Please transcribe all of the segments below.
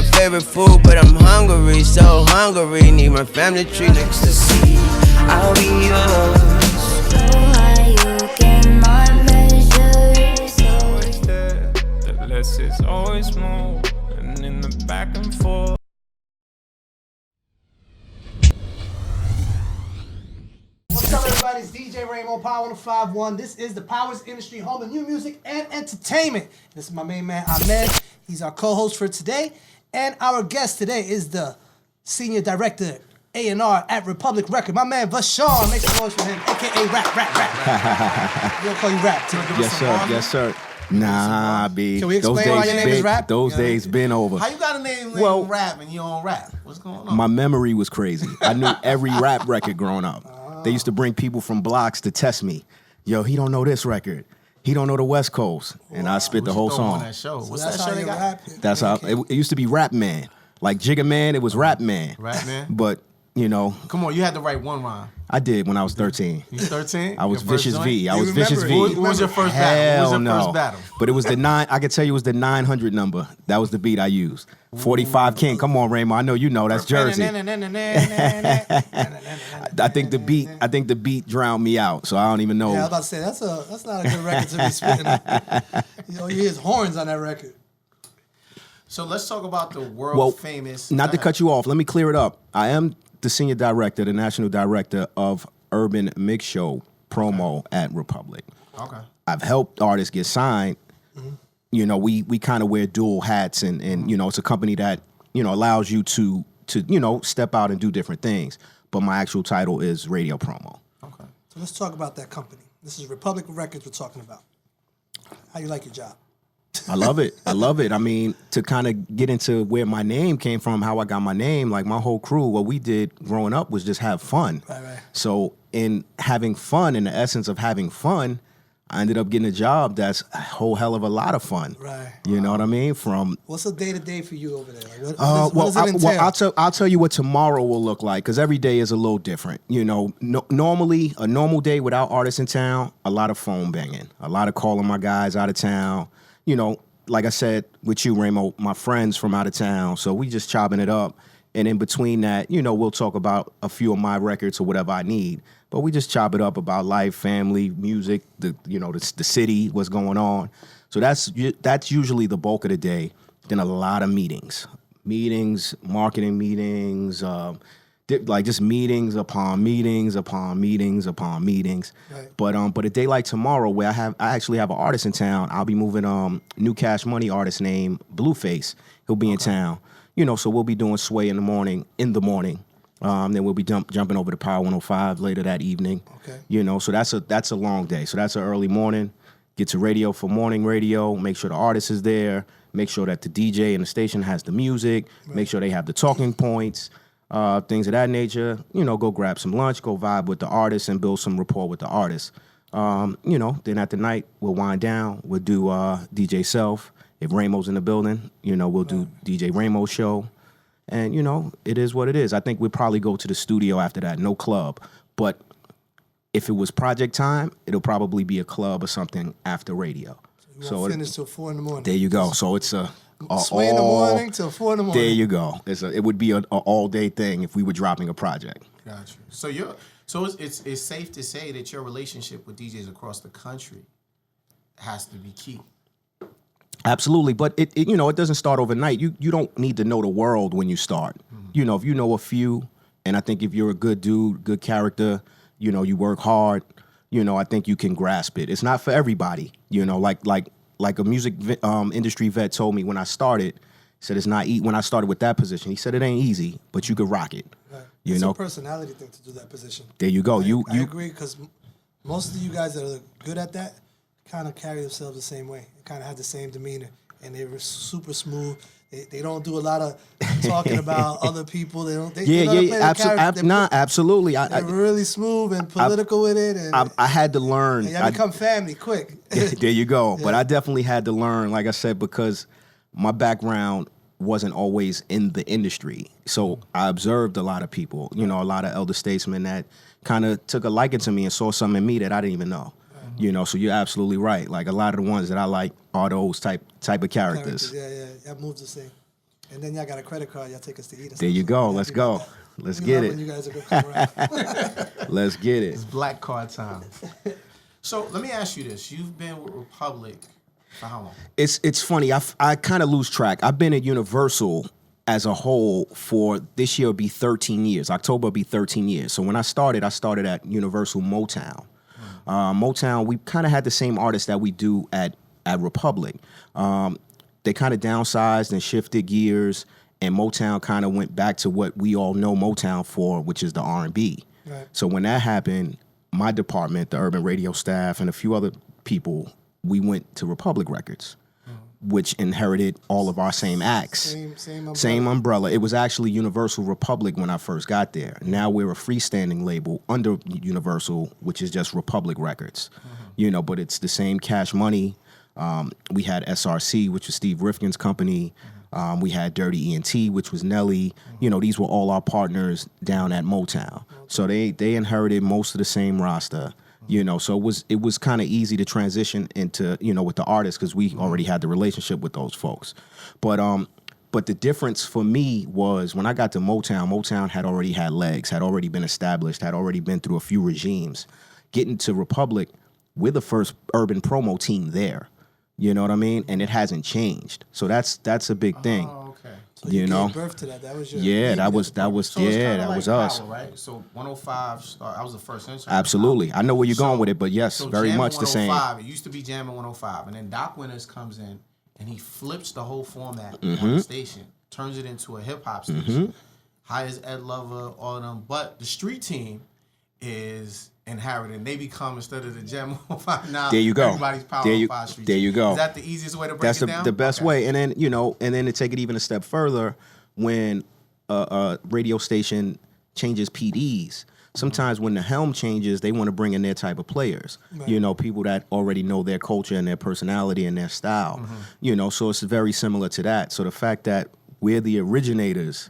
my favorite food, but I'm hungry, so hungry. Need my family tree next to see. I'll be yours. Why you get my measure so Always there, the less is always more, and in the back and forth. What's up, everybody? It's DJ Raymond, Power 1051. This is the Powers Industry, home of new music and entertainment. This is my main man, Ahmed. He's our co-host for today. And our guest today is the Senior Director, A&R at Republic Record. My man, Vashon. Make some noise for him, a.k.a. Rap. We'll call you Rap, too. Yes, sir. Nah, B. Can we explain why your name is Rap? Those days been over. How you got a name Rap and you don't rap? What's going on? My memory was crazy. I knew every rap record growing up. They used to bring people from blocks to test me. Yo, he don't know this record. He don't know the West Coast. And I spit the whole song. On that show. So What's that's that how show they you got? rap. That's how it used to be Rap Man. Like Jigga Man, it was Rap Man. Rap Man? But, you know, Come on, you had to write one rhyme. I did when I was 13. You 13? I was Your first Vicious joint? V. I You was Vicious remember V. it? What was your first Hell battle? What was your no. first battle? But it was the 9, I could tell you it was the 900 number. That was the beat I used. 45 King. Come on, Raymond. I know you know. That's Jersey. I think the beat drowned me out, so I don't even know. Yeah, I was about to say, that's not a good record to be spitting. You know, you hear his horns on that record. So let's talk about the world famous. Not to cut you off, let me clear it up. I am the Senior Director, the National Director of Urban Mix Show promo at Republic. Okay. I've helped artists get signed. You know, we kind of wear dual hats, and you know, it's a company that, you know, allows you to you know, step out and do different things. But my actual title is radio promo. Okay. So let's talk about that company. This is Republic Records we're talking about. How you like your job? I love it. I mean, to kind of get into where my name came from, how I got my name, like my whole crew, what we did growing up was just have fun. Right. So in having fun, in the essence of having fun, I ended up getting a job that's a whole hell of a lot of fun. Right. You know what I mean? From What's a day-to-day for you over there? Like, what does it entail? I'll tell you what tomorrow will look like, because every day is a little different. You know, normally a normal day without artists in town, a lot of phone banging, a lot of calling my guys out of town. You know, like I said with you, Ramo, my friends from out of town, so we just chopping it up. And in between that, you know, we'll talk about a few of my records or whatever I need. But we just chop it up about life, family, music, the city, what's going on. So that's usually the bulk of the day. Then a lot of meetings, marketing meetings, like just meetings upon meetings upon meetings upon meetings. Right. But a day like tomorrow, where I actually have an artist in town, I'll be moving New Cash Money artist named Blueface. He'll be in town. You know, so we'll be doing Sway in the morning. Then we'll be jumping over to Power 105 later that evening. Okay. You know, so that's a long day. So that's an early morning. Get to radio for morning radio. Make sure the artist is there. Make sure that the DJ and the station has the music. Right. Make sure they have the talking points, things of that nature. You know, go grab some lunch, go vibe with the artist, and build some rapport with the artist. You know, then at the night, we'll wind down. We'll do DJ Self. If Ramo's in the building, you know, we'll do DJ Ramo's show. And, you know, it is what it is. I think we'll probably go to the studio after that, no club. But if it was project time, it'll probably be a club or something after radio. So you won't finish till 4 in the morning. There you go. So it's Sway in the morning till 4 in the morning. There you go. It would be an all-day thing if we were dropping a project. Gotcha. So it's safe to say that your relationship with DJs across the country has to be key. Absolutely, but it you know, it doesn't start overnight. You don't need to know the world when you start. You know, if you know a few, and I think if you're a good dude, good character, you know, you work hard, you know, I think you can grasp it. It's not for everybody, you know, like a music industry vet told me when I started. He said it's not easy. When I started with that position, he said it ain't easy, but you could rock it. Right. You It's know, a personality thing to do that position. there you go. I agree, because most of you guys that are good at that kind of carry themselves the same way. They kind of have the same demeanor, and they're super smooth. They don't do a lot of talking about other people. They don't. Absolutely. They're really smooth and political with it. And I had to learn. and y'all become family quick. There you go. Yeah. But I definitely had to learn, like I said, because my background wasn't always in the industry. So I observed a lot of people, you know, a lot of elder statesmen that kind of took a liking to me and saw something in me that I didn't even know. You know, so you're absolutely right. Like a lot of the ones that I like are those type of characters. Yeah, that moves the same. And then y'all got a credit card. Y'all take us to eat. There you go. Let's go. Let's get When you it. guys are gonna come around. Let's get it. It's black card time. So let me ask you this: you've been with Republic for how long? It's funny. I kind of lose track. I've been at Universal as a whole for this year will be 13 years. October will be 13 years. So when I started at Universal Motown. Motown, we kind of had the same artists that we do at Republic. They kind of downsized and shifted gears, and Motown kind of went back to what we all know Motown for, which is the R&B. Right. So when that happened, my department, the urban radio staff, and a few other people, we went to Republic Records, which inherited all of our same acts. Same umbrella. Same umbrella. It was actually Universal Republic when I first got there. Now we're a freestanding label under Universal, which is just Republic Records. You know, but it's the same Cash Money. We had SRC, which was Steve Rifkin's company. We had Dirty ENT, which was Nelly. You know, these were all our partners down at Motown. So they inherited most of the same roster. You know, so it was kind of easy to transition into, you know, with the artists because we already had the relationship with those folks. But the difference for me was when I got to Motown had already had legs, had already been established, had already been through a few regimes. Getting to Republic, we're the first urban promo team there. You know what I mean? And it hasn't changed. So that's a big thing. Oh, okay. So you know? gave birth to that. That was your Yeah, baby that was So it's yeah, kinda that like was us. Power, right? So 105 start. I was the first intern. Absolutely. I know where you're So- going with it, but yes, so very Jammin' much the same. 105, It used to be Jammin' 105, and then Doc Winters comes in and he flips the whole format on Mm-hmm. the station, turns it into a hip hop station, hires Ed Lover, all of them. But the street team is inheriting. They become, instead of the Jammin' 105 now, There you go. everybody's Power There you- 105 street there team. you go. Is that the easiest way to break That's it down? the best Okay. way. And then, you know, and then to take it even a step further, when a radio station changes PDs, sometimes when the helm changes, they want to bring in their type of players. You know, people that already know their culture and their personality and their style. You know, so it's very similar to that. So the fact that we're the originators,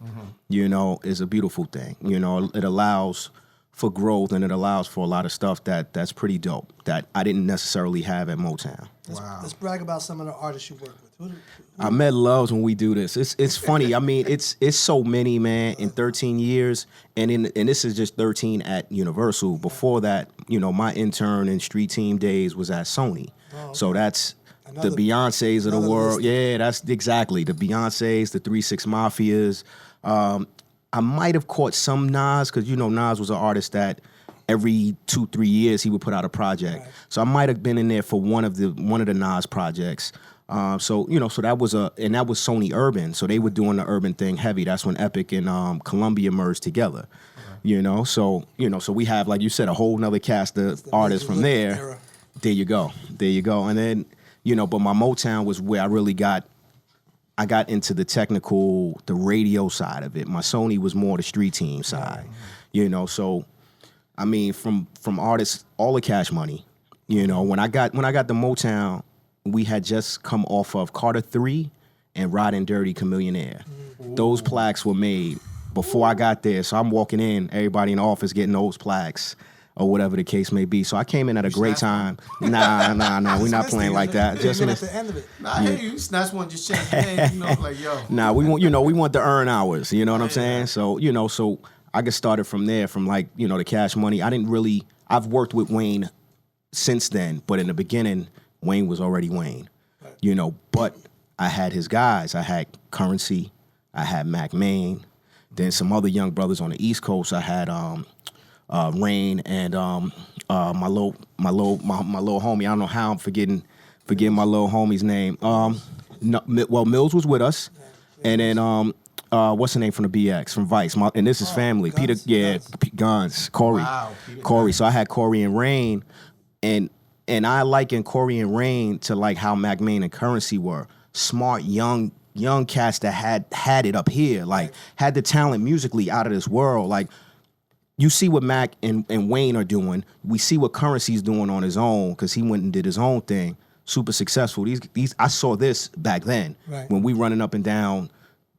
you know, is a beautiful thing. You know, it allows for growth and it allows for a lot of stuff that's pretty dope that I didn't necessarily have at Motown. Let's brag about some of the artists you work with. I met loves when we do this. It's funny. I mean, it's so many, man, in 13 years, and this is just 13 at Universal. Before that, you know, my intern and street team days was at Sony. So that's the Beyoncés of the another world. list. Yeah, that's exactly the Beyoncés, the 3-6 Mafias. I might have caught some Nas because you know Nas was an artist that every 2-3 years he would put out a project. So I might have been in there for one of the Nas projects. So you know, so that was Sony Urban. So they were doing the urban thing heavy. That's when Epic and Columbia merged together. You know, so we have, like you said, a whole nother cast of artists from there. Era. There you go. And then, you know, but my Motown was where I got into the technical, the radio side of it. My Sony was more the street team side. You know, so I mean, from artists, all the Cash Money. You know, when I got the Motown, we had just come off of Carter 3 and Riding Dirty Chamillionaire. Those plaques were made before I got there. So I'm walking in, everybody in the office getting those plaques or whatever the case may be. So I came in at a great time. Nah, we're not playing like that. Just Even at missed. the end of it. Nah, I hear you. Snatch one, just change the name. You know, like, yo. Nah, we want to earn hours. You know what I'm saying? So, you know, so I get started from there, from like, you know, the Cash Money. I've worked with Wayne since then, but in the beginning, Wayne was already Wayne. You know, but I had his guys. I had Currency. I had Mac Main. Then some other young brothers on the East Coast. I had Rain and my little homie. I don't know how I'm forgetting my little homie's name. Mills was with us, and then what's the name from the BX from Vice? And this is family. Guns? Peter, Guns, Corey, Wow, Peter Corey. Guns. So I had Corey and Rain, and I liken Corey and Rain to like how Mac Main and Currency were smart young cats that had it up here, like had the talent musically out of this world, like. You see what Mac and Wayne are doing. We see what Currency's doing on his own because he went and did his own thing. Super successful. These I saw this back then when we running up and down.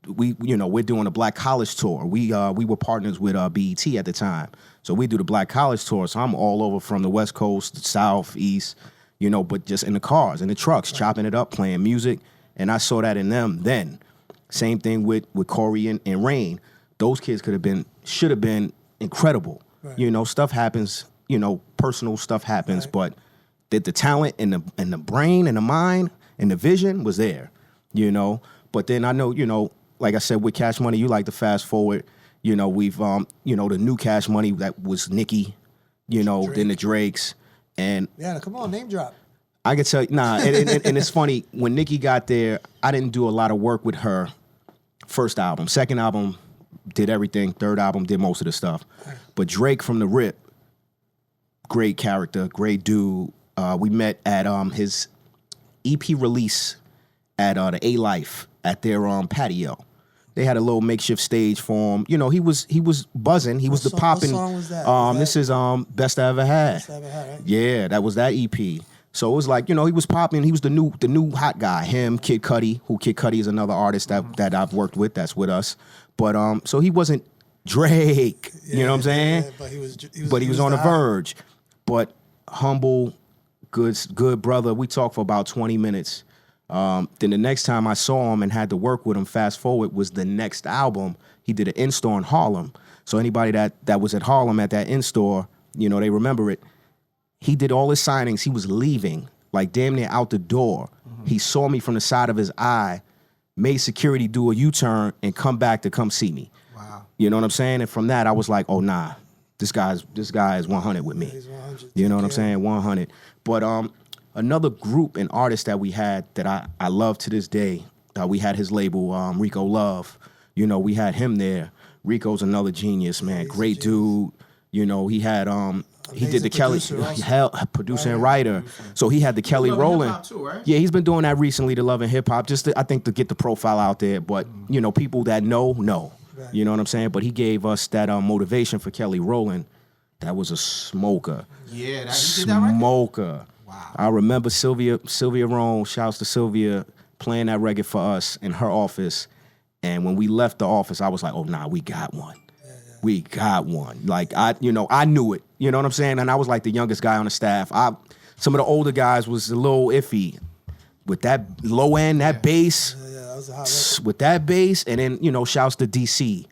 We're doing a Black College tour. We were partners with BET at the time, so we do the Black College tour. So I'm all over from the West Coast, South, East, you know, but just in the cars, in the trucks, chopping it up, playing music, and I saw that in them then. Same thing with Corey and Rain. Those kids should have been incredible. Right. You know, stuff happens. You know, personal stuff happens, but the talent and the brain and the mind and the vision was there. You know, but then I know, you know, like I said, with Cash Money, you like to fast forward. You know, we've you know, the new Cash Money that was Nicki. You know, Drake. then the Drakes, and Yeah, come on, name drop. I can tell you, and it's funny, when Nicki got there, I didn't do a lot of work with her first album. Second album, did everything. Third album, did most of the stuff. But Drake from the rip, great character, great dude. We met at his EP release at the A-Life at their patio. They had a little makeshift stage for him. You know, he was buzzing. He was the popping. What song was that? This is Best I Ever Had. Best I Ever Had, right? Yeah, that was that EP. So it was like, you know, he was popping. He was the new hot guy. Him, Kid Cudi, who Kid Cudi is another artist that I've worked with that's with us. But so he wasn't Drake. You know what I'm saying? Yeah, But he was on the verge. But humble, good brother. We talked for about 20 minutes. Then the next time I saw him and had to work with him, fast forward, was the next album. He did an in-store in Harlem. So anybody that was at Harlem at that in-store, you know, they remember it. He did all his signings. He was leaving, like damn near out the door. He saw me from the side of his eye, made security do a U-turn and come back to come see me. Wow. You know what I'm saying? And from that, I was like, oh, nah, this guy is 100 with me. He's 100. You know what I'm saying? 100. But another group and artist that we had that I love to this day, we had his label, Rico Love. You know, we had him there. Rico's another genius, man. Great dude. You know, he had he did the Kelly producer and writer. So he had the Kelly Love Rowland. hip-hop too, right? Yeah, he's been doing that recently, the Love and Hip Hop, I think to get the profile out there. But you know, people that know. Right. You know what I'm saying? But he gave us that motivation for Kelly Rowland. That was a smoker. Yeah, he did that record? Smoker. Wow. I remember Sylvia Rome, shouts to Sylvia, playing that record for us in her office. And when we left the office, I was like, oh, nah, we got one. We got one. Like, I knew it. You know what I'm saying? And I was like the youngest guy on the staff. Some of the older guys was a little iffy. With that low end, that bass, That was a hot record. with that bass, and then, you know, shouts to DC.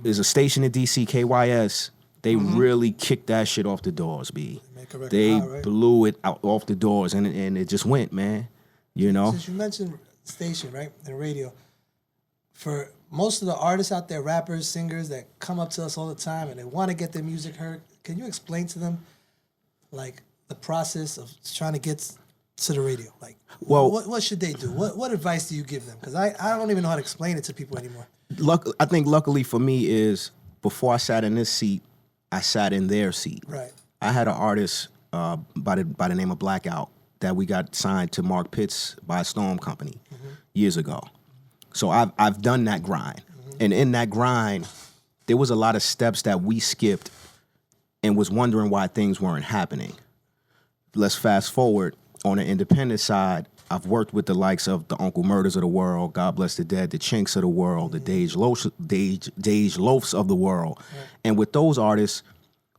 There's a station in DC, KYS. They really kicked that shit off the doors, B. Make a record They hot, right? blew it out off the doors, and it just went, man. You know? Since you mentioned station, right, and radio, for most of the artists out there, rappers, singers that come up to us all the time and they want to get their music heard, can you explain to them, like, the process of trying to get to the radio? Like, Well- what should they do? What advice do you give them? Because I don't even know how to explain it to people anymore. I think luckily for me is before I sat in this seat, I sat in their seat. Right. I had an artist by the name of Blackout that we got signed to Mark Pitts by Storm Company years ago. So I've done that grind. And in that grind, there was a lot of steps that we skipped and was wondering why things weren't happening. Let's fast forward. On the independent side, I've worked with the likes of the Uncle Murders of the world, God Bless the Dead, the Chinks of the world, the Dage Loafs of the world. And with those artists,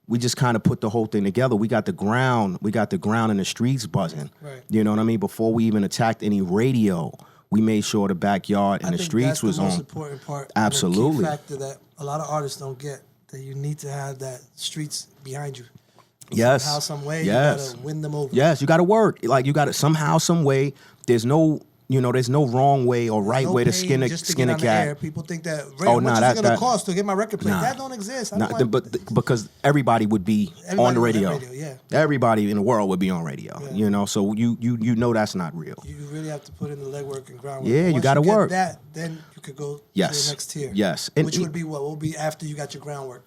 we just kind of put the whole thing together. We got the ground in the streets buzzing. Right. You know what I mean? Before we even attacked any radio, we made sure the backyard and I the think streets that's was the most on. important part. Absolutely. And the key factor that a lot of artists don't get, that you need to have that streets behind you. Yes. Somehow, some way, Yes. you gotta win them over. Yes, you got to work. Like you got to somehow, some way. There's no wrong way or right No way to pay skin a just to get on the air. cat. People think that, Oh, how nah, much that- is it gonna that- cost to get my record played? Nah. That don't exist. I Nah, don't want, because everybody would be Everybody on the was on radio. radio, yeah. Everybody in the world would be on radio. Yeah. You know, so you know that's not real. you really have to put in the legwork and groundwork. Yeah, you Once gotta get work. that, then you could go to Yes. the next tier. Yes. And Which would be what? What would be after you got your groundwork?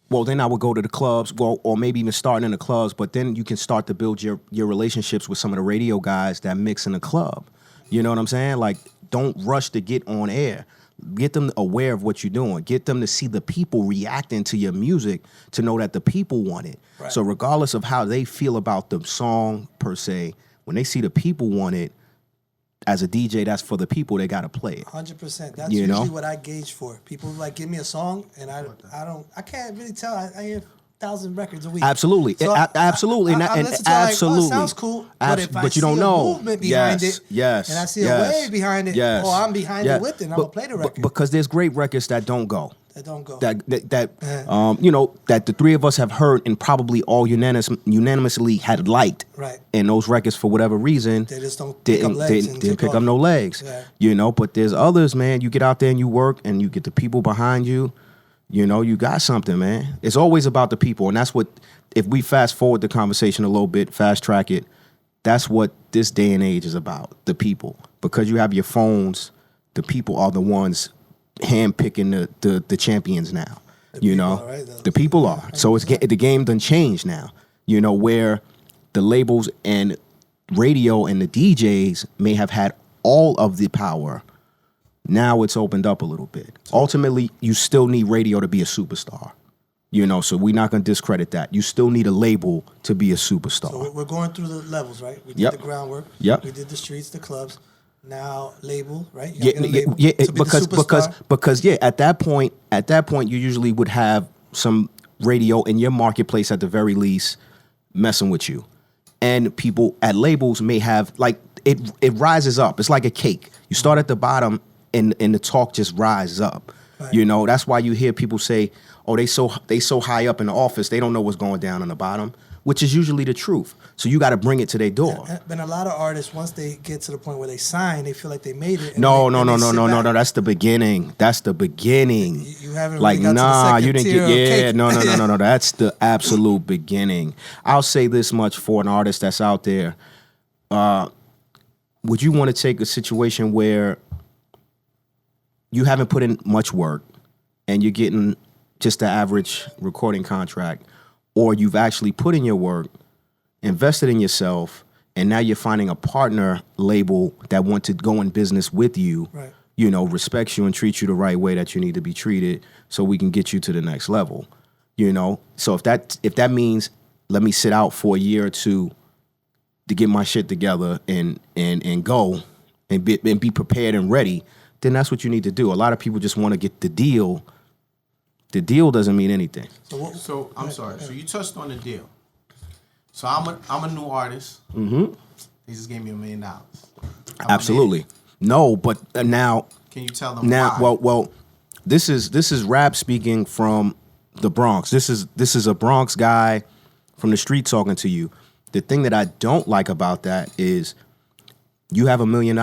Well, then I would go to the clubs, or maybe even starting in the clubs. But then you can start to build your relationships with some of the radio guys that mix in the club. You know what I'm saying? Like, don't rush to get on air. Get them aware of what you're doing. Get them to see the people reacting to your music to know that the people want it. Right. So regardless of how they feel about the song per se, when they see the people want it, as a DJ, that's for the people. They got to play it. 100%. That's You know? usually what I gauge for. People like give me a song, and I can't really tell. I hear 1,000 records a week. Absolutely. Absolutely. I'm And listening to it like, absolutely. oh, it sounds cool. But if I but you see don't a know. movement behind it, Yes. and I see a wave behind it, Yes. I'm behind Yeah. it with it, and I'm going to play the record. Because there's great records that don't go. That don't go. That that the three of us have heard and probably all unanimously had liked. Right. And those records, for whatever reason, They just don't pick up legs and didn't take pick up off. no legs. Yeah. But there's others, man. You get out there and you work and you get the people behind you. You got something, man. It's always about the people. And that's what, if we fast forward the conversation a little bit, fast track it, that's what this day and age is about, the people. Because you have your phones, the people are the ones handpicking the champions now. are, right? The people are. So the game done changed now. Where the labels and radio and the DJs may have had all of the power. Now it's opened up a little bit. Ultimately, you still need radio to be a superstar. So we're not going to discredit that. You still need a label to be a superstar. So we're going through the levels, right? We did Yep. the groundwork. Yep. We did the streets, the clubs. Now label, right? You Yeah, gotta get a label yeah, to be the superstar. because at that point you usually would have some radio in your marketplace at the very least messing with you. And people at labels may have it rises up. It's like a cake. You start at the bottom and the talk just rises up. Right. That's why you hear people say, "Oh, they so high up in the office, they don't know what's going down on the bottom," which is usually the truth. So you got to bring it to their door. And a lot of artists, once they get to the point where they sign, they feel like they made it. And No. they sit back. That's the beginning. That's the beginning. You haven't like, really got to the second you didn't tier get. of Yeah, cake. no. That's the absolute beginning. I'll say this much for an artist that's out there. Would you want to take a situation where you haven't put in much work and you're getting just the average recording contract, or you've actually put in your work, invested in yourself, and now you're finding a partner label that want to go in business with you, Right. Respects you and treats you the right way that you need to be treated so we can get you to the next level, So if that means let me sit out for a year or two to get my shit together and go and be prepared and ready, then that's what you need to do. A lot of people just want to get the deal. The deal doesn't mean anything. So I'm sorry. So you touched on the deal. So I'm a new artist. Mm-hmm. They just gave me $1 million. Absolutely. No, but now. Can you tell them now? why? Well, this is rap speaking from the Bronx. This is a Bronx guy from the street talking to you. The thing that I don't like about that is you have $1 million.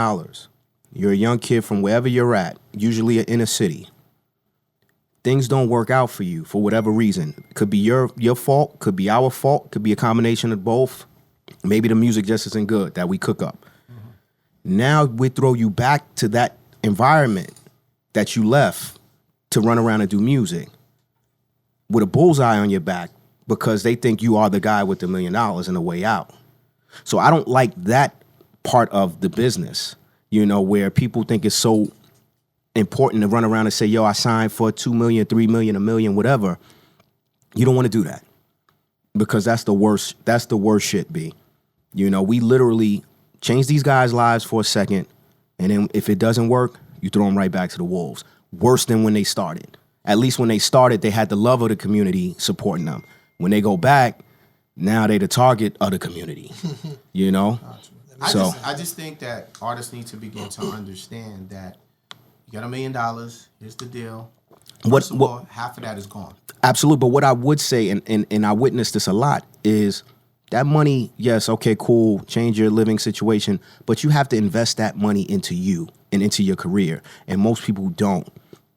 You're a young kid from wherever you're at, usually in a city. Things don't work out for you for whatever reason. Could be your fault, could be our fault, could be a combination of both. Maybe the music just isn't good that we cook up. Mm-hmm. Now we throw you back to that environment that you left to run around and do music with a bullseye on your back because they think you are the guy with the $1 million and a way out. So I don't like that part of the business, where people think it's so important to run around and say, yo, I signed for $2 million, $3 million, $1 million, whatever. You don't want to do that because that's the worst shit, B. We literally change these guys' lives for a second, and then if it doesn't work, you throw them right back to the wolves. Worse than when they started. At least when they started, they had the love of the community supporting them. When they go back, now they the target of the community. I just think that artists need to begin to understand that you got $1 million. Here's the deal. First of all, half of that is gone. Absolutely. But what I would say, and I witness this a lot, is that money, yes, okay, cool, change your living situation, but you have to invest that money into you and into your career. And most people don't.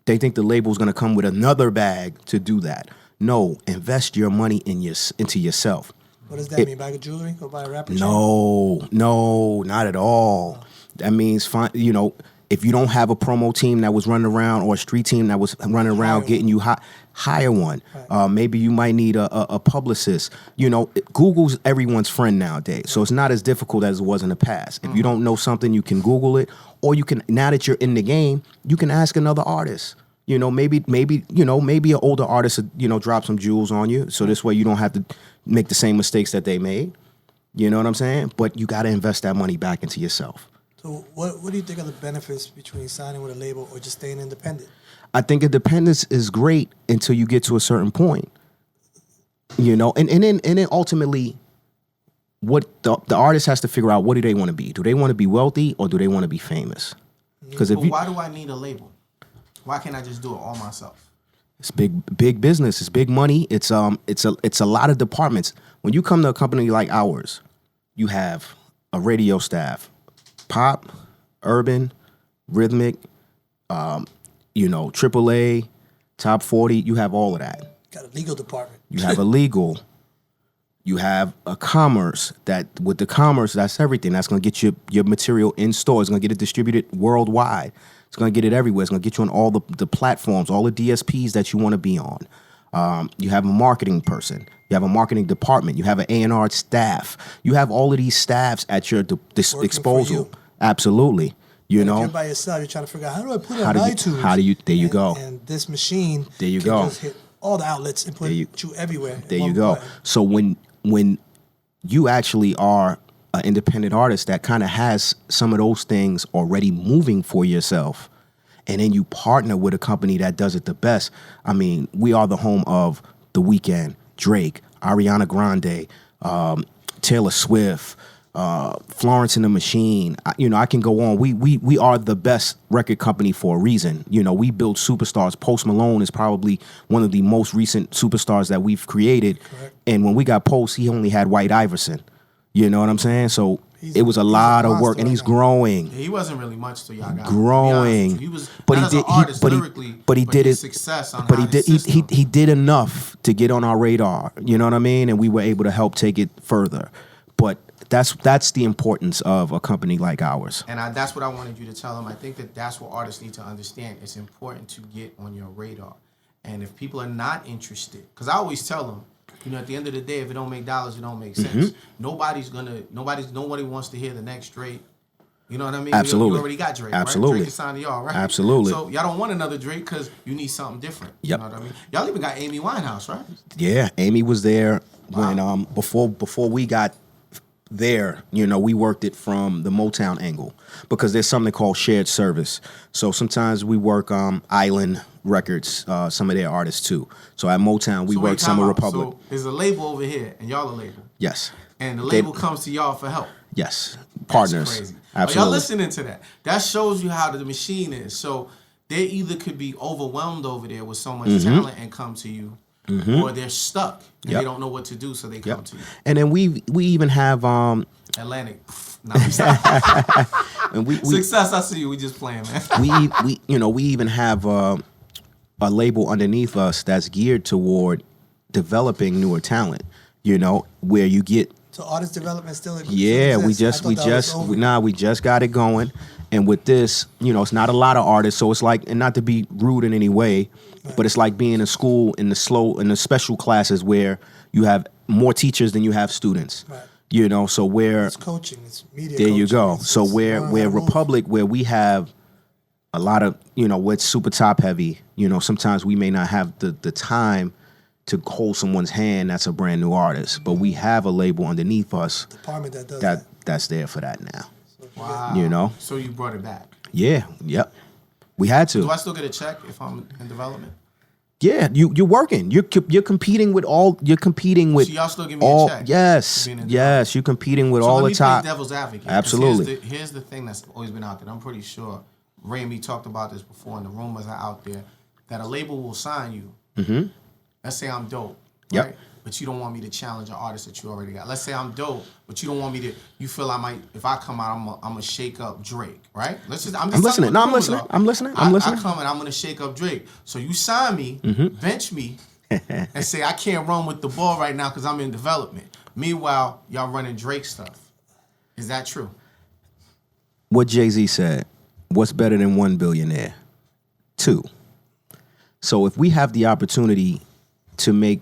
They think the label's going to come with another bag to do that. No, invest your money into yourself. What does that mean? Buy jewelry? Go buy a rapper? No, not at all. That means, if you don't have a promo team that was running around or a street team that was running around getting you hire one. Right. Maybe you might need a publicist. Google's everyone's friend nowadays, so it's not as difficult as it was in the past. If you don't know something, you can Google it, or you can, now that you're in the game, you can ask another artist. Maybe an older artist, drop some jewels on you, so this way you don't have to make the same mistakes that they made. You know what I'm saying? But you got to invest that money back into yourself. So what do you think are the benefits between signing with a label or just staying independent? I think independence is great until you get to a certain point. You know, and then ultimately, what the artist has to figure out, what do they want to be? Do they want to be wealthy or do they want to be famous? Because But why do I need a label? Why can't I just do it all myself? it's big business, it's big money, it's a lot of departments. When you come to a company like ours, you have a radio staff, pop, urban, rhythmic, you know, AAA, top 40. You have all of that. Got a legal department. You have a legal. You have a commerce. That with the commerce, that's everything. That's gonna get your material in store. It's gonna get it distributed worldwide. It's gonna get it everywhere. It's gonna get you on all the platforms, all the DSPs that you want to be on. You have a marketing person. You have a marketing department. You have an A&R staff. You have all of these staffs at your disposal. you. Absolutely. You If know. you're by yourself, you're trying to figure out, how do I put it How on do you- iTunes? how do you- there you go. And this machine There you can go. just hit all the outlets and put There you- you everywhere. in There you one go. button. So when you actually are an independent artist that kind of has some of those things already moving for yourself, and then you partner with a company that does it the best. I mean, we are the home of The Weeknd, Drake, Ariana Grande, Taylor Swift, Florence and the Machine. I can go on. We are the best record company for a reason. You know, we build superstars. Post Malone is probably one of the most recent superstars that we've created. Correct. And when we got Post, he only had White Iverson. You know what I'm saying? So He's it was a a lot of monster work, and right he's now. growing. Yeah, he wasn't really much till y'all got him, to be honest Growing, with you. He was, but not he as did. an artist But he lyrically, did his it. success on But how he did. his system. He did enough to get on our radar. You know what I mean? And we were able to help take it further. But that's the importance of a company like ours. And that's what I wanted you to tell them. I think that's what artists need to understand. It's important to get on your radar. And if people are not interested, because I always tell them, at the end of the day, if it don't make dollars, it don't make sense. Mm-hmm. Nobody wants to hear the next Drake. You know what I mean? Absolutely. You already got Drake, Absolutely. right? Drake is signed to y'all, right? Absolutely. So y'all don't want another Drake because you need something different. Yep. You know what I mean? Y'all even got Amy Winehouse, right? Yeah, Amy was there when before we got there. We worked it from the Motown angle because there's something called shared service. So sometimes we work Island Records, some of their artists too. So at Motown we So wait, work Summer time out. Republic. So there's a label over here, and y'all a label. Yes. And the label comes to y'all for help. Yes. That's Partners. crazy. Absolutely. Are y'all listening to that? That shows you how the machine is. So they either could be overwhelmed over there with so much talent and come to you, or they're stuck and Yep. they don't know what to do, so they come to you. And then we even have Atlantic. No, I'm sorry. and we Success, I see you. We just playing, man. we even have a label underneath us that's geared toward developing newer talent. Where you get So artist development still exists. yeah, we I just thought that was over. we just got it going. And with this, it's not a lot of artists, so it's like, and not to be rude in any way, but it's like being in school in the special classes where you have more teachers than you have students. Right. So where It's coaching. It's media. there you coaching. go. It's- So it's where learning how to move. Republic, where we have a lot of, where it's super top heavy, sometimes we may not have the time to hold someone's hand that's a brand new artist, but we have a label underneath us Department that does that. that's there for that now. Wow. So you brought it back. Yeah, yep. We had Do to. I still get a check if I'm in development? Yeah, you're working. You're competing with all. You're competing with So y'all still give me all. a check? Yes, for being in yes. You're competing with So all let the me top. play devil's advocate. 'Cause Absolutely. Here's the thing that's always been out there. I'm pretty sure Ray and me talked about this before, and the rumors are out there that a label will sign you. Mm-hmm. Let's say I'm dope, Yep. right? But you don't want me to challenge an artist that you already got. Let's say I'm dope, but you don't want me to. You feel I might, if I come out, I'm gonna shake up Drake, right? I'm just I'm telling listening. you No, what I'm the rumors listening. are. I'm listening. I'm listening. I come and I'm gonna shake up Drake. So you sign me, Mm-hmm. bench me, and say I can't run with the ball right now because I'm in development. Meanwhile, y'all running Drake stuff. Is that true? What Jay-Z said, what's better than one billionaire? Two. So if we have the opportunity to make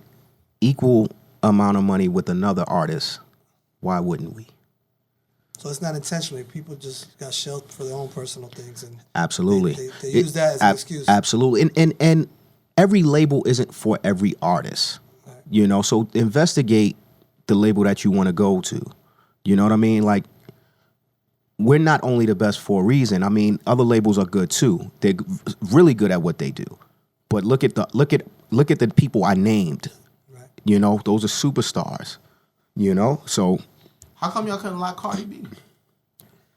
equal amount of money with another artist, why wouldn't we? So it's not intentionally. People just got shelled for their own personal things, and Absolutely. They use that as an excuse. Absolutely. And every label isn't for every artist. So investigate the label that you want to go to. You know what I mean? Like, we're not only the best for a reason. I mean, other labels are good too. They're really good at what they do. But look at the people I named. Right. You know, those are superstars. You know, so How come y'all couldn't lock Cardi B?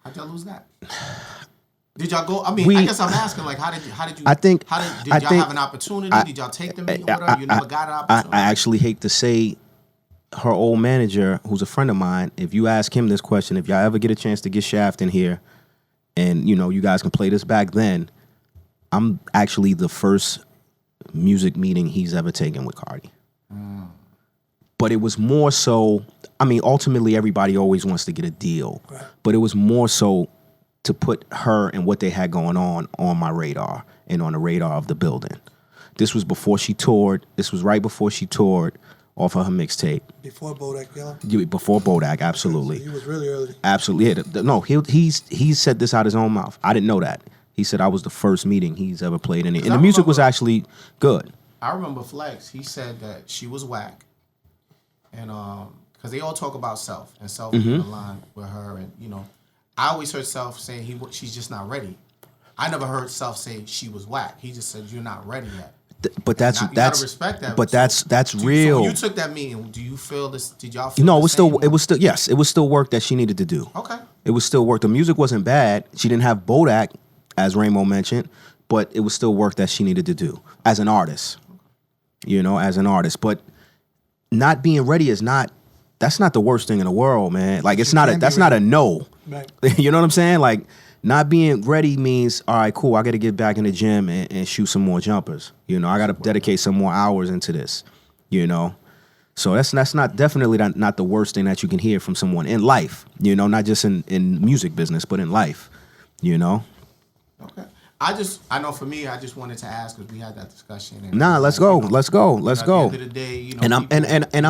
How'd y'all lose that? Did y'all go? I mean, We- I guess I'm asking, like, how did you? I think- Did I y'all think- have an opportunity? Did y'all take the meeting with her? You never got an I opportunity. actually hate to say her old manager, who's a friend of mine, if you ask him this question, if y'all ever get a chance to get Shaft in here and, you know, you guys can play this back then, I'm actually the first music meeting he's ever taken with Cardi. But it was more so, I mean, ultimately everybody always wants to get a deal, but it was more so to put her and what they had going on my radar and on the radar of the building. This was before she toured. This was right before she toured off of her mixtape. Before Bodak Yellow. Before Bodak, absolutely. He was really early. Absolutely. Yeah, no, he said this out his own mouth. I didn't know that. He said I was the first meeting he's ever played in it. And the music was actually good. I remember Flex. He said that she was whack, and because they all talk about Self and Self Mm-hmm. in the line with her, and you know, I always heard Self saying she's just not ready. I never heard Self say she was whack. He just said you're not ready yet. But that's Now, you gotta that's respect that. But So, that's So real. when you took that meeting, do you feel this? Did y'all feel No, the it was same? still yes, it was still work that she needed to do. Okay. It was still work. The music wasn't bad. She didn't have Bodak, as Ramo mentioned, but it was still work that she needed to do as an artist. You know, as an artist. But not being ready that's not the worst thing in the world, man. Like that's not a no. Right. You know what I'm saying? Like not being ready means, all right, cool, I gotta get back in the gym and shoot some more jumpers. You know, I gotta dedicate some more hours into this, you know. So that's not definitely not the worst thing that you can hear from someone in life, you know, not just in music business, but in life, you know. Okay. I know for me, I just wanted to ask because we had that discussion. And Nah, let's go. Let's go. Let's at go. the end of the day, you know, And I'm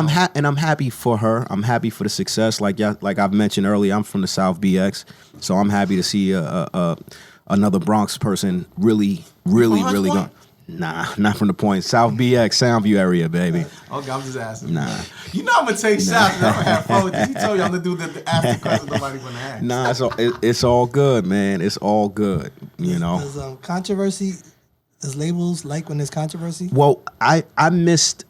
people, and I'm happy for her. I'm happy for the success. Like I've mentioned earlier, I'm from the South BX, so I'm happy to see another Bronx person really Hunts going. Point? Nah, not from the Point. South BX, Soundview area, baby. Okay, I'm just asking. Nah. You know I'm gonna take shots. I'm gonna have fun with this. He told you I'm gonna do the ask the question nobody gonna ask. Nah, it's all good, man. It's all good, you know. There's controversy. Does labels like when there's controversy? Well, I missed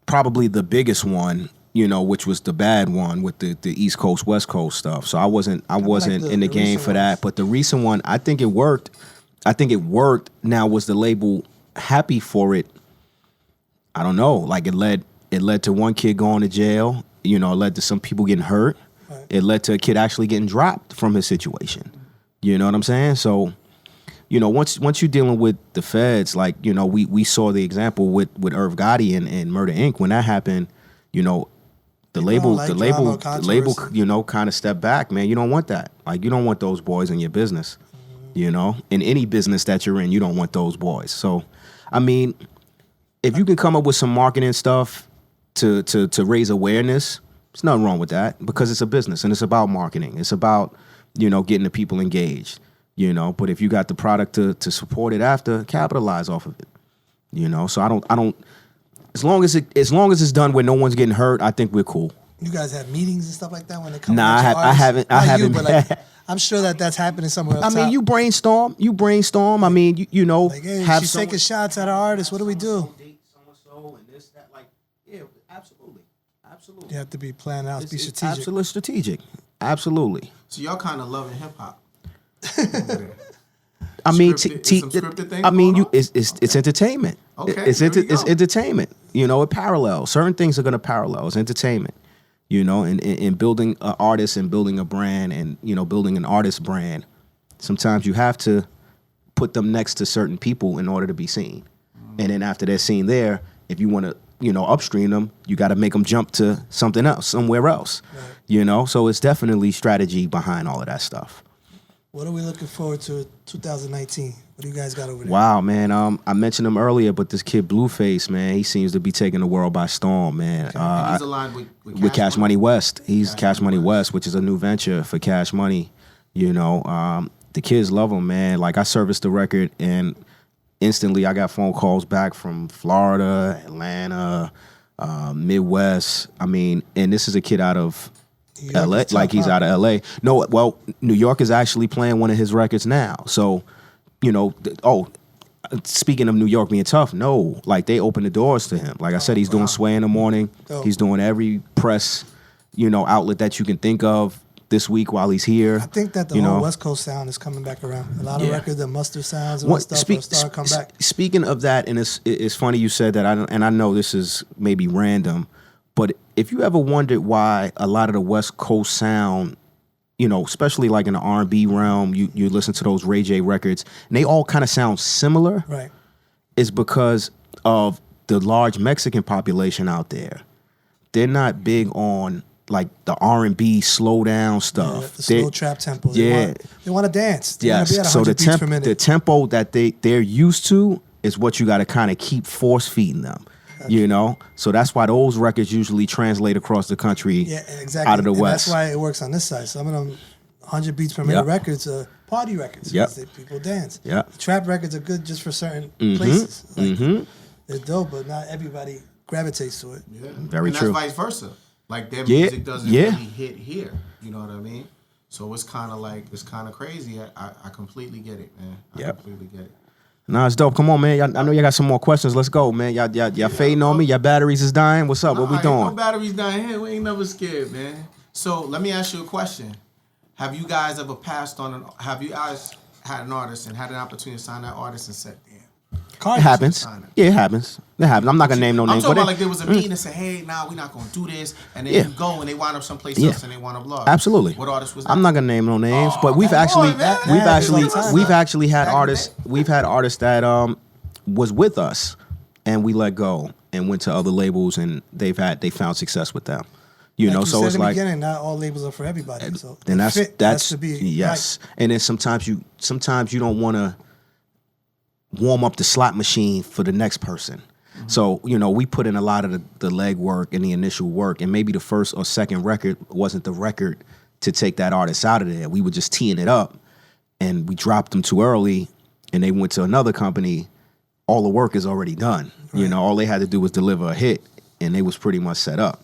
probably the biggest one, you know, which was the bad one with the East Coast West Coast stuff. So I wasn't in the game recent for that. ones? But the recent one, I think it worked. Now, was the label happy for it? I don't know. Like it led to one kid going to jail. You know, it led to some people getting hurt. Right. It led to a kid actually getting dropped from his situation. You know what I'm saying? So, you know, once you're dealing with the feds, like, you know, we saw the example with Irv Gotti and Murder Inc. When that happened, you know, the label, don't like drama or controversy. you know, kind of stepped back, man. You don't want that. Like, you don't want those boys in your business. You know, in any business that you're in, you don't want those boys. So, I mean, if you can come up with some marketing stuff to raise awareness, there's nothing wrong with that because it's a business and it's about marketing. It's about, you know, getting the people engaged, you know. But if you got the product to support it after, capitalize off of it, you know. So I don't. As long as it's done where no one's getting hurt, I think we're cool. You guys have meetings and stuff like that when it comes. Nah, I haven't. Not I you, haven't. but like, I'm sure that's happening somewhere else. I mean, you brainstorm. I mean, you know, like, hey, have she's someone- taking shots at our artists. What do we do? So and this, that, like, yeah, absolutely. You have to be planning out, be It's strategic. absolutely strategic. Absolutely. So y'all kind of loving hip hop. I mean, Scripted- some scripted things I mean, going on? it's entertainment. Okay, it's there we it's go. entertainment. You know, it parallels. Certain things are going to parallel. It's entertainment. You know, in building an artist and building a brand and, you know, building an artist brand, sometimes you have to put them next to certain people in order to be seen. And then after they're seen there, if you want to, you know, upstream them, you got to make them jump to something else, somewhere else. Right. You know, so it's definitely strategy behind all of that stuff. What are we looking forward to 2019? What do you guys got over there? Wow, man. I mentioned him earlier, but this kid Blueface, man, he seems to be taking the world by storm, man. And he's aligned With Cash Money West. He's Cash Money West, which is a new venture for Cash Money. You know, the kids love him, man. Like, I serviced the record, and instantly I got phone calls back from Florida, Atlanta, Midwest. I mean, and this is a kid out of New York LA, is tough, like he's huh? out of LA. No, well, New York is actually playing one of his records now. So, you know, speaking of New York being tough, no, like they opened the doors to him. Like I said, he's doing Sway in the morning. Dope. He's doing every press, outlet that you can think of this week while he's here. I think that the whole West Coast sound is coming back around. A lot of records, the mustard sounds and all that stuff are starting to come back. Speaking of that, and it's funny you said that, and I know this is maybe random, but if you ever wondered why a lot of the West Coast sound, especially like in the R&B realm, you listen to those Ray J records, and they all kind of sound similar, Right. is because of the large Mexican population out there. They're not big on like the R&B slow down stuff. The slow trap tempo. They want to dance. They want to be at 100 So beats per minute. the tempo that they're used to is what you got to kind of keep force feeding them. So that's why those records usually translate across the country. Yeah, exactly. Out of the and West. That's why it works on this side. Some of them 100 beats per minute Yep. records are party records. Yep. 'Cause people dance. Yep. The trap records are good just for certain Mm-hmm. places. Like, they're dope, but not everybody gravitates to it. Yeah. Very and true. that's vice versa. Like their Yeah, music doesn't yeah. really hit here. You know what I mean? So it's kind of crazy. I completely get it, man. I Yep. completely get it. Nah, it's dope. Come on, man. I know you got some more questions. Let's go, man. Y'all fading on me. Your batteries is dying. What's up? What we Ain't no doing? batteries down here. We ain't never scared, man. So let me ask you a question. Have you guys ever have you guys had an artist and had an opportunity to sign that artist and said, damn. It happens. Yeah, it happens. It happens. I'm not gonna name no I'm names. talking but about like there was a meeting and said, hey, nah, we're not gonna do this. And then Yeah. you go and they wind up someplace Yeah. else and they wind up lost. Absolutely. What artist was that? I'm not gonna name no names, but we've come actually on, man. we've Yeah, actually it's all the time. we've actually had Back in the artists day. we've had artists that was with us and we let go and went to other labels and they found success with them. Like So you said it's in the like beginning, not all labels are for everybody. So then the fit has that's to be yes. And then sometimes you don't want to warm up the slot machine for the next person. So, we put in a lot of the legwork and the initial work, and maybe the first or second record wasn't the record to take that artist out of there. We were just teeing it up, and we dropped them too early, and they went to another company. All the work is already done. All they had to do was deliver a hit, and they was pretty much set up.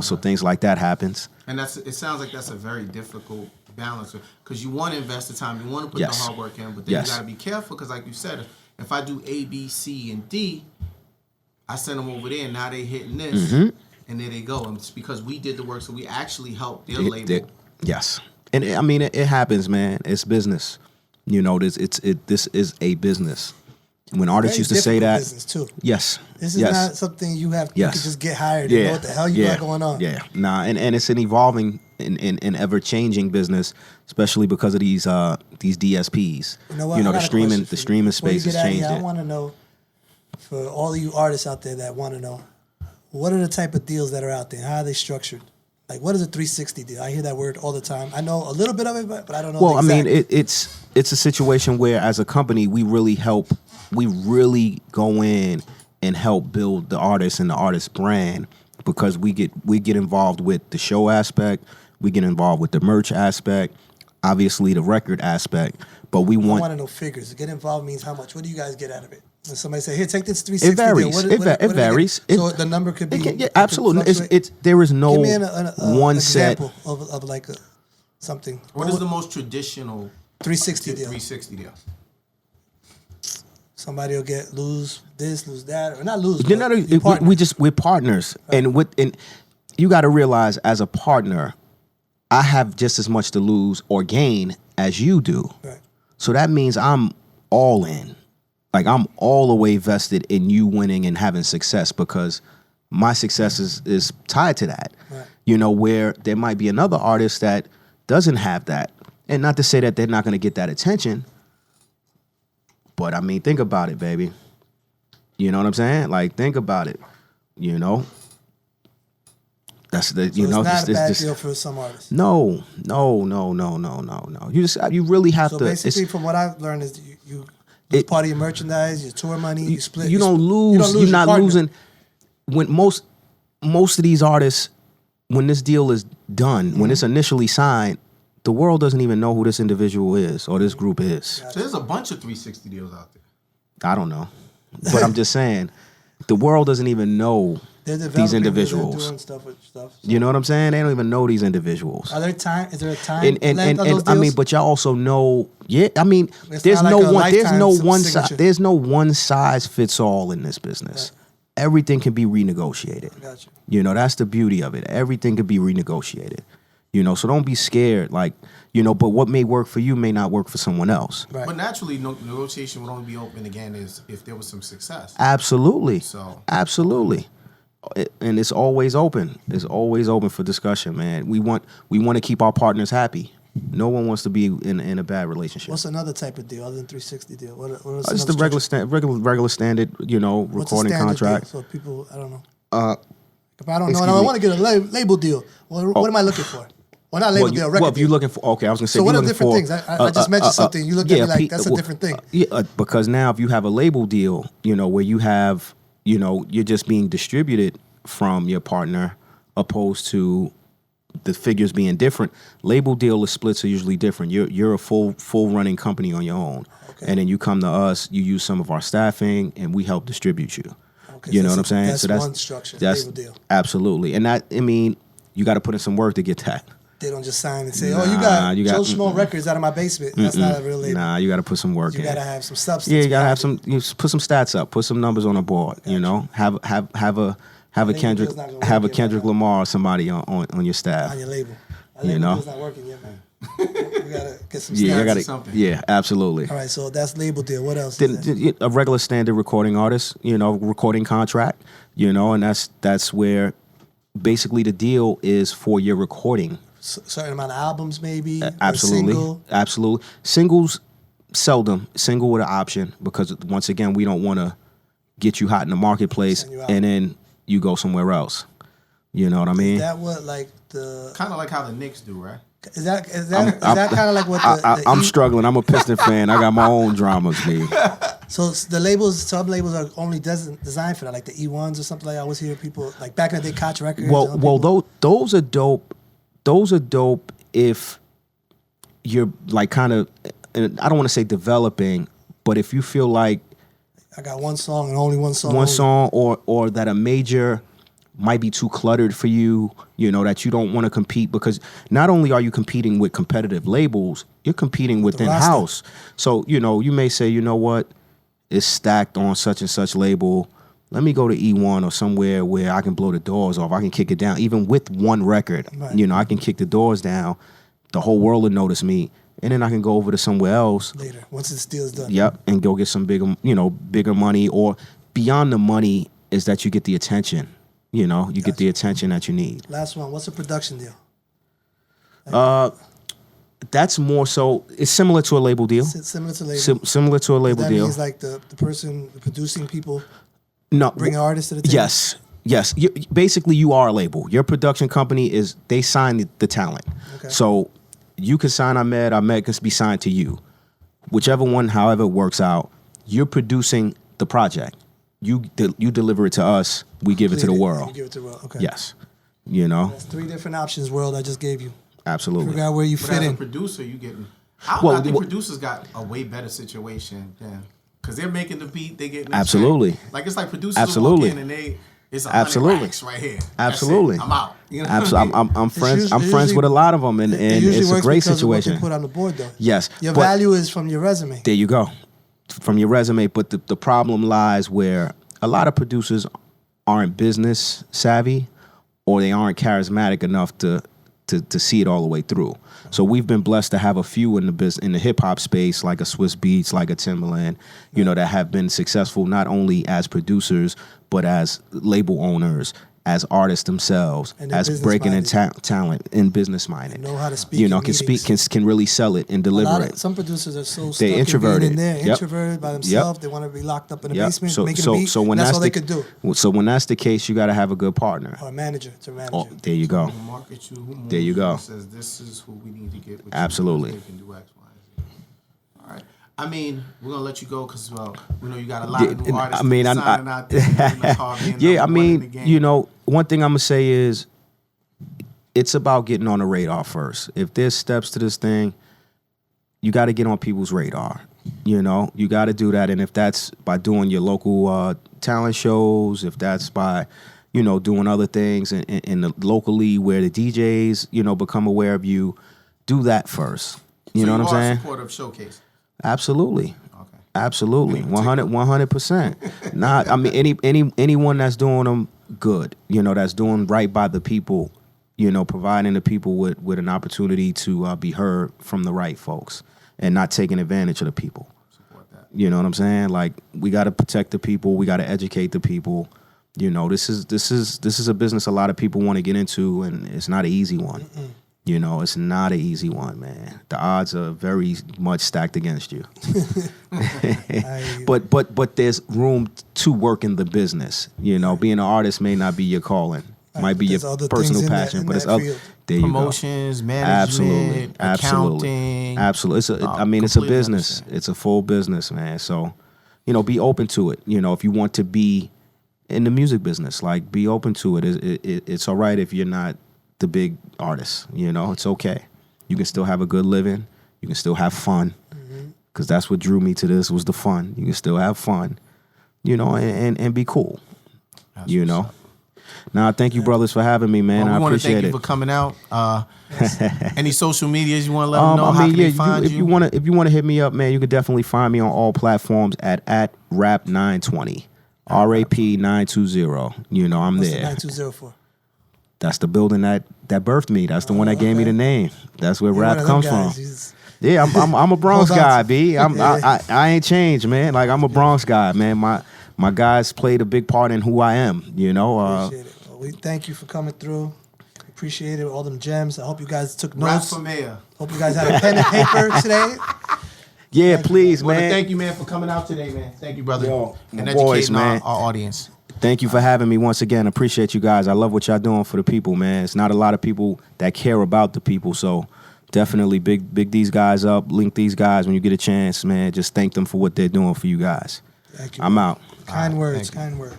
So things like that happens. And it sounds like that's a very difficult balance because you want to invest the time, you want to put Yes. the hard work in, but then Yes. you got to be careful because, like you said, if I do A, B, C, and D, I send them over there, and now they hitting this, and there they go. And it's because we did the work, so we actually helped their label. Yes, and it happens, man. It's business. This is a business. When artists Very used to say difficult that, business too. yes, This is yes. not something you have. Yes. You could just get hired and know what the hell you got going on. Yeah, nah, and it's an evolving and ever changing business, especially because of these DSPs. You know what? I got the a streaming question for the you. streaming Before you space has get out of changed here, I it. want to know, for all of you artists out there that want to know, what are the type of deals that are out there? How are they structured? Like, what is a 360 deal? I hear that word all the time. I know a little bit of it, but I don't know. Well, the I mean, exact- it's a situation where, as a company, we really go in and help build the artist and the artist brand because we get involved with the show aspect, we get involved with the merch aspect, obviously the record aspect, but we I want. want to know figures. Get involved means how much? What do you guys get out of it? When somebody say, "Here, take this 360 It varies. deal," what It do they varies. get? So the number could be Yeah, it could absolutely. fluctuate. There is no Give me one set. example of like something. What is the most traditional 360 deal? 360 deal? Somebody will lose this, lose that, or not lose. No, but no, you partner. we're partners, and you got to realize, as a partner, I have just as much to lose or gain as you do. Right. So that means I'm all in, like I'm all the way vested in you winning and having success because my success is tied to that. Right. Where there might be another artist that doesn't have that, and not to say that they're not going to get that attention. But I mean, think about it, baby. You know what I'm saying? Like, think about it. That's the So it's not a bad this- deal for some artists. No. You really have So to. basically, from what I've learned, is you lose part of your merchandise, your tour money, you split. You don't lose. You're your not partner. losing. When most of these artists, when this deal is done, when it's initially signed, the world doesn't even know who this individual is or this group is. So there's a bunch of 360 deals out there. I don't know, but I'm just saying, the world doesn't even know They're developing, these they're individuals. doing stuff with stuff. So You know what I'm saying? They don't even know these individuals. Are there time? Is there a time? And length of those I mean, deals? but y'all also know, yeah. I mean, It's there's not no like a lifetime signature. there's no one size fits all in this business. Everything can be renegotiated. Got you. You know, that's the beauty of it. Everything can be renegotiated. You know, so don't be scared. Like, you know, but what may work for you may not work for someone else. Right. But naturally, negotiation would only be open again is if there was some success. Absolutely. So- Absolutely. And it's always open. It's always open for discussion, man. We want to keep our partners happy. No one wants to be in a bad relationship. What's another type of deal other than 360 deal? What is It's the another structure? regular standard, you know, What's a recording standard contract. Deal? So people, I don't know. If I don't know, excuse and I me. want to get a label deal. What am I looking for? Well, not label deal, record well, if you're deal. looking for, okay, I was gonna say. So if what you're are looking different for, things? I just mentioned something. You looked at me like that's a different thing. Because now if you have a label deal, you know, where you have, you know, you're just being distributed from your partner, opposed to the figures being different. Label deal splits are usually different. You're a full running company on your own, and then you come to us. You use some of our staffing, and we help distribute you. Okay, You know so what I'm saying? that's one structure, That's label deal. Absolutely, and that, I mean, you got to put in some work to get that. They don't just sign and say, Nah, "Oh, you got Joe mm-mm. Schmo Records out of my basement." That's not a real label. Nah, you got to put some work You in. gotta have some substance. Yeah, you gotta have behind some. You put some stats up. Put some numbers on the board. You know, have a Label Kendrick deal's not gonna have a work yet, Kendrick right? Lamar or somebody on your it staff. on your label. Our You label know? deal's not working yet, man. We gotta get some Yeah, stats. you gotta. something. Yeah, absolutely. All right, so that's label deal. What else? Then, Is there? a regular standard recording artist, you know, recording contract, you know, and that's where basically the deal is for your recording. Certain amount of albums, maybe. or Absolutely, single. absolutely. Singles seldom. Single with an option, because once again, we don't want to get you hot in the marketplace Send you out. and then you go somewhere else. You know what I mean? Is that what like the? Kind of like how the Knicks do, right? Is that kind of like what the? I'm E- struggling. I'm a Piston fan. I got my own dramas, B. So the labels, sub labels are only designed for that, like the E1s or something like that. I always hear people like back in the day, Koch Records. Well, and other people. those are dope. Those are dope if you're like kind of, and I don't want to say developing, but if you feel like I got one song and only one song. one only. song or that a major might be too cluttered for you, you know, that you don't want to compete, because not only are you competing with competitive labels, you're competing within roster. house. So, you know, you may say, you know what, it's stacked on such and such label. Let me go to E1 or somewhere where I can blow the doors off. I can kick it down. Even with one record, Right. you know, I can kick the doors down. The whole world will notice me. And then I can go over to somewhere else. Later, once this deal's done. Yep, and go get some bigger money, or beyond the money is that you get the attention. You know, you get the attention that you need. Last one. What's a production deal? That's more so. It's similar to a label deal. Similar to label. Similar to a label that deal. means like the person, the producing people, No, bring artists to the table. Yes. Basically, you are a label. Your production company they sign the talent. Okay. So you can sign Ahmed. Ahmed can be signed to you. Whichever one, however it works out, you're producing the project. You deliver it to us. We give it to the Complete world. You give it to the world. Okay. Yes. You know, That's 3 different options, world. I just gave you. absolutely. Figure out where you But fit as a in. producer, you getting. Well, I think wh- producers got a way better situation than because they're making the beat, they getting the Absolutely. check. Like it's like producers Absolutely. walk in and it's Absolutely. $100 right here. That's it. Absolutely. I'm out. You know Absolutely. what I mean? I'm friends. usually- I'm friends with a lot of them, and It usually it's a works great because of what situation. you put on the board, though. Yes, Your but value is from your resume. there you go, from your resume. But the problem lies where a lot of producers aren't business savvy, or they aren't charismatic enough to see it all the way through. So we've been blessed to have a few in the hip hop space, like a Swiss Beats, like a Timbaland, you know, that have been successful not only as producers but as label owners, as artists themselves, And they're as breaking in business-minded. talent and business minded. Know how to speak You know, in can speak, meetings. can really sell it and deliver it. Some producers are so stuck They in introverted. being in there, Yep. introverted by themselves. They want to be locked up in the Yep. basement, So making so a beat. so when that's that's all the, they could do. So when that's the case, you got to have a good partner. Or a manager. It's a manager. Oh, there you go. Who market you, who moves There you go. Says this is who we need to get with Absolutely. You, they can do X, Y, and Z. All right. I mean, we're gonna let you go because we know you got a lot of new Yeah, artists. I mean, signing out there, making the car, being Yeah, I number one in the mean, game. you know, one thing I'm gonna say is, it's about getting on the radar first. If there's steps to this thing, you got to get on people's radar. You know, you got to do that, and if that's by doing your local talent shows, if that's by, you know, doing other things in the locally where the DJs, you know, become aware of you, do that first. You know what I'm saying? Supporter of Showcase. Absolutely. Okay. Absolutely. 100%. Not, I mean, anyone that's doing them good, you know, that's doing right by the people, you know, providing the people with an opportunity to be heard from the right folks and not taking advantage of the people. Support that. You know what I'm saying? Like, we got to protect the people. We got to educate the people. You know, this is a business a lot of people want to get into, and it's not an easy one. You know, it's not an easy one, man. The odds are very much stacked against you. But there's room to work in the business. You know, being an artist may not be your calling, might be your There's other personal things in passion, that but it's field. there you go. Promotions, management, accounting. Absolutely. It's it's a completely business. understand. It's a full business, man. So, you know, be open to it. You know, if you want to be in the music business, like, be open to it. It's all right if you're not the big artist. You know, it's okay. You can still have a good living. You can still have fun, because that's what drew me to this, was the fun. You can still have fun, you know, and be cool. You know. Nah, thank you, brothers, for having me, man. Well, we I want to appreciate thank it. you for coming out. Any social medias you want to let them know? How can they find if you want to hit me up, man, you can definitely find me on all platforms at rap920, RAP920. You know, I'm What's the there. 920 for? That's the building that birthed me. That's the one that gave me the name. That's where You're rap one of them comes from. guys. He's- Yeah, I'm a Bronx Hold on guy, to- B. I ain't changed, man. Like, I'm a Bronx guy, man. My guys played a big part in who I am. You know. Appreciate it. Well, we thank you for coming through. Appreciate it. All them gems. I hope you guys took Rap notes. for mayor. Hope you guys had a pen and paper today. Yeah, please, Well, man. thank you, man, for coming out today, man. Thank you, brother. Yo, and my educating boys, man. our audience. Thank you for having me once again. Appreciate you guys. I love what y'all doing for the people, man. It's not a lot of people that care about the people, so definitely big these guys up. Link these guys when you get a chance, man. Just thank them for what they're doing for you guys. Thank you. I'm out. Kind words. thank you. Kind words.